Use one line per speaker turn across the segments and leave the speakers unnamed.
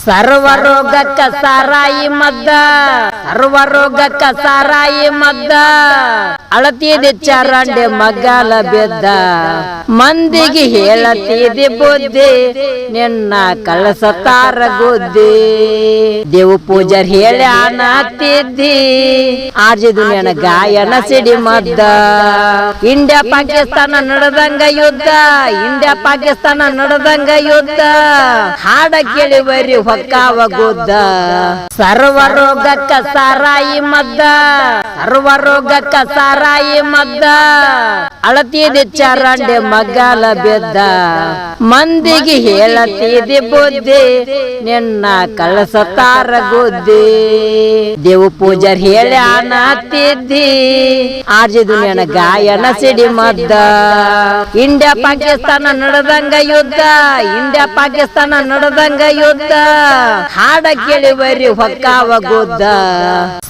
ಸರ್ವರೋಗಕ್ಕ ಸಾರಾಯಿ ಮದ್ದ, ಸರ್ವರೋಗಕ್ಕ ಸಾರಾಯಿ ಮದ್ದ. ಅಳತಿದೆ ಚರಂಡೆ ಮಗ್ಗಲ ಬೆದ್ದ, ಮಂದಿಗೆ ಹೇಳತಿದೆ ಬುದ್ಧಿ, ನಿನ್ನ ಕಳಸತಾರ ಗುದ್ದಿ. ದೇವು ಪೂಜಾರ್ ಹೇಳಿ ಅನ್ನತ್ತಿದ್ದಿ, ಆರ್ಜಿದು ನೆನ ಗಾಯನ ಸಿಡಿ ಮದ್ದ. ಇಂಡಿಯಾ ಪಾಕಿಸ್ತಾನ ನಡೆದಂಗ ಯುದ್ಧ, ಇಂಡಿಯಾ ಪಾಕಿಸ್ತಾನ ನಡೆದಂಗ ಯುದ್ಧ. ಹಾಡ ಕೇಳಿ ಬರಿ ಹೊಕ್ಕಾವ ಗುದ್ದ. ಸರ್ವರೋಗಕ್ಕ ಸಾರಾಯಿ ಮದ್ದ, ಸರ್ವರೋಗಕ್ಕ ಸಾರಾಯಿ ಮದ್ದ. ಅಳತಿದೆ ಚರಂಡೆ ಮಗ್ಗಲ ಬೆದ್ದ, ಮಂದಿಗೆ ಹೇಳತಿದೆ ಬುದ್ಧಿ, ನಿನ್ನ ಕಳಸತಾರ ಗುದ್ದಿ. ದೇವು ಪೂಜಾರ್ ಹೇಳಿ ಅನ್ನತ್ತಿದ್ದಿ, ಆರ್ಜಿದು ನೆನ ಗಾಯನ ಸಿಡಿ ಮದ್ದ. ಇಂಡಿಯಾ ಪಾಕಿಸ್ತಾನ ನಡೆದಂಗ ಯುದ್ಧ, ಇಂಡಿಯಾ ಪಾಕಿಸ್ತಾನ ನಡೆದಂಗ ಯುದ್ಧ. ಹಾಡ ಕೇಳಿ ಬರಿ ಹೊಕ್ಕಾವ ಗುದ್ದ.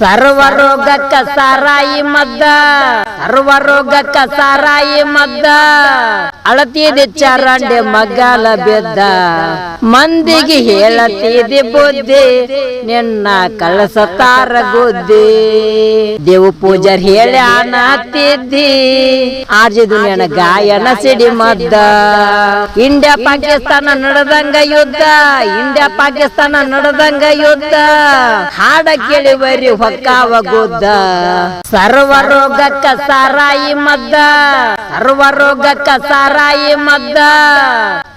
ಸರ್ವರೋಗಕ್ಕ ಸಾರಾಯಿ ಮದ್ದ, ಸರ್ವರೋಗಕ್ಕ ಸಾರಾಯಿ ಮದ್ದ. ಅಳತಿದೆ ಚರಂಡೆ ಮಗ್ಗಲ ಬೆದ್ದ, ಮಂದಿಗೆ ಹೇಳತಿದೆ ಬುದ್ಧಿ, ನಿನ್ನ ಕಳಸತಾರ ಗುದ್ದಿ. ದೇವು ಪೂಜಾರ್ ಹೇಳಿ ಅನ್ನತ್ತಿದ್ದಿ, ಆರ್ಜಿದು ನೆನ ಗಾಯನ ಸಿಡಿ ಮದ್ದ. ಇಂಡಿಯಾ ಪಾಕಿಸ್ತಾನ ನಡೆದಂಗ ಯುದ್ಧ, ಇಂಡಿಯಾ ಪಾಕಿಸ್ತಾನ ನಡೆದಂಗ ಯುದ್ಧ. ಹಾಡ ಕೇಳಿ ಬರಿ ಹೊಕ್ಕಾವ ಗುದ್ದ. ಸರ್ವರೋಗಕ್ಕ ಸಾರಾಯಿ ಮದ್ದ, ಸರ್ವರೋಗಕ್ಕ ಸಾರಾಯಿ ಮದ್ದ.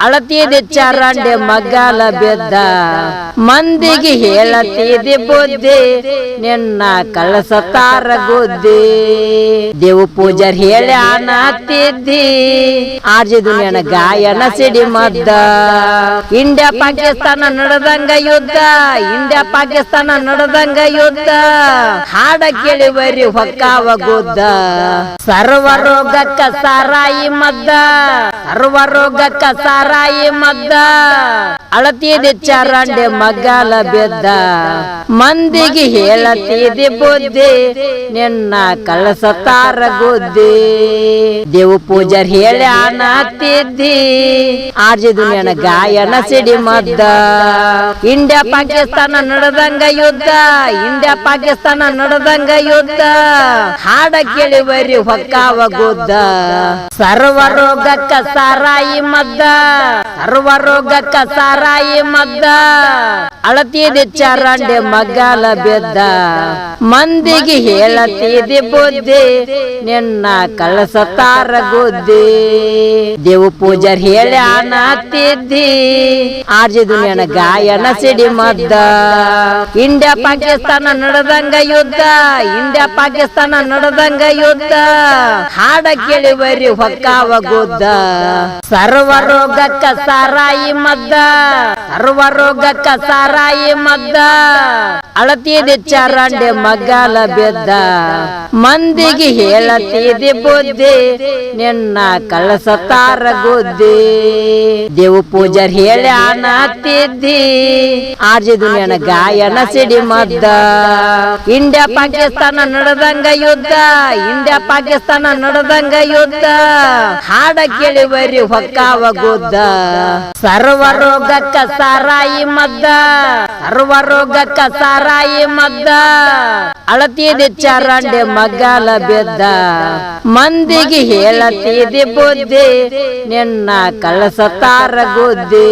ಅಳತಿದೆ ಚರಂಡೆ ಮಗ್ಗಲ ಬೆದ್ದ, ಮಂದಿಗೆ ಹೇಳತಿದೆ ಬುದ್ಧಿ, ನಿನ್ನ ಕಳಸತಾರ ಗುದ್ದಿ. ದೇವು ಪೂಜಾರ್ ಹೇಳಿ ಅನ್ನತ್ತಿದ್ದಿ, ಆರ್ಜಿದು ನೆನ ಗಾಯನ ಸಿಡಿ ಮದ್ದ. ಇಂಡಿಯಾ ಪಾಕಿಸ್ತಾನ ನಡೆದಂಗ ಯುದ್ಧ, ಇಂಡಿಯಾ ಪಾಕಿಸ್ತಾನ ನಡೆದಂಗ ಯುದ್ಧ. ಹಾಡ ಕೇಳಿ ಬರಿ ಹೊಕ್ಕಾವ ಗುದ್ದ. ಸರ್ವರೋಗಕ್ಕ ಸಾರಾಯಿ ಮದ್ದ, ಸರ್ವರೋಗಕ್ಕ ಸಾರಾಯಿ ಮದ್ದ. ಅಳತಿದೆ ಚರಂಡೆ ಮಗ್ಗಲ ಬೆದ್ದ, ಮಂದಿಗೆ ಹೇಳತಿದೆ ಬುದ್ಧಿ, ನಿನ್ನ ಕಳಸತಾರ ಗುದ್ದಿ. ದೇವು ಪೂಜಾರ್ ಹೇಳಿ ಅನ್ನತ್ತಿದ್ದಿ, ಆರ್ಜಿದು ನೆನ ಗಾಯನ ಸಿಡಿ ಮದ್ದ. ಇಂಡಿಯಾ ಪಾಕಿಸ್ತಾನ ನಡೆದಂಗ ಯುದ್ಧ, ಇಂಡಿಯಾ ಪಾಕಿಸ್ತಾನ ನಡೆದಂಗ ಯುದ್ಧ. ಹಾಡ ಕೇಳಿ ಬರಿ ಹೊಕ್ಕಾವ ಗುದ್ದ. ಸರ್ವರೋಗಕ್ಕ ಸಾರಾಯಿ ಮದ್ದ, ಸರ್ವರೋಗಕ್ಕ ಸಾರಾಯಿ ಮದ್ದ. ಅಳತಿದೆ ಚರಂಡೆ ಮಗ್ಗಲ ಬೆದ್ದ, ಮಂದಿಗೆ ಹೇಳತಿದೆ ಬುದ್ಧಿ, ನಿನ್ನ ಕಳಸತಾರ ಗುದ್ದಿ. ದೇವು ಪೂಜಾರ್ ಹೇಳಿ ಅನ್ನತ್ತಿದ್ದಿ, ಆರ್ಜಿದು ನೆನ ಗಾಯನ ಸಿಡಿ ಮದ್ದ. ಇಂಡಿಯಾ ಪಾಕಿಸ್ತಾನ ನಡೆದಂಗ ಯುದ್ಧ, ಇಂಡಿಯಾ ಪಾಕಿಸ್ತಾನ ನಡೆದಂಗ ಯುದ್ಧ. ಹಾಡ ಕೇಳಿ ಬರಿ ಹೊಕ್ಕಾವ ಗುದ್ದ. ಸರ್ವರೋಗಕ್ಕ ಸಾರಾಯಿ ಮದ್ದ, ಸರ್ವರೋಗಕ್ಕ ಸಾರಾಯಿ ಮದ್ದ. ಅಳತಿದೆ ಚರಂಡೆ ಮಗ್ಗಲ ಬೆದ್ದ, ಮಂದಿಗೆ ಹೇಳತಿದೆ ಬುದ್ಧಿ, ನಿನ್ನ ಕಳಸತಾರ ಗುದ್ದಿ. ದೇವು ಪೂಜಾರ್ ಹೇಳಿ ಅನ್ನತ್ತಿದ್ದಿ, ಆರ್ಜಿದು ನೆನ ಗಾಯನ ಸಿಡಿ ಮದ್ದ. ಇಂಡಿಯಾ ಪಾಕಿಸ್ತಾನ ನಡೆದಂಗ ಯುದ್ಧ, ಇಂಡಿಯಾ ಪಾಕಿಸ್ತಾನ ನಡೆದಂಗ ಯುದ್ಧ. ಹಾಡ ಕೇಳಿ ಬರಿ ಹೊಕ್ಕಾವ ಗುದ್ದ. ಸರ್ವರೋಗಕ್ಕ ಸಾರಾಯಿ ಮದ್ದ, ಸರ್ವರೋಗಕ್ಕ ಸಾರಾಯಿ ಮದ್ದ. ಅಳತಿದೆ ಚರಂಡೆ ಮಗ್ಗಲ ಬೆದ್ದ, ಮಂದಿಗೆ ಹೇಳತಿದೆ ಬುದ್ಧಿ, ನಿನ್ನ ಕಳಸತಾರ ಗುದ್ದಿ.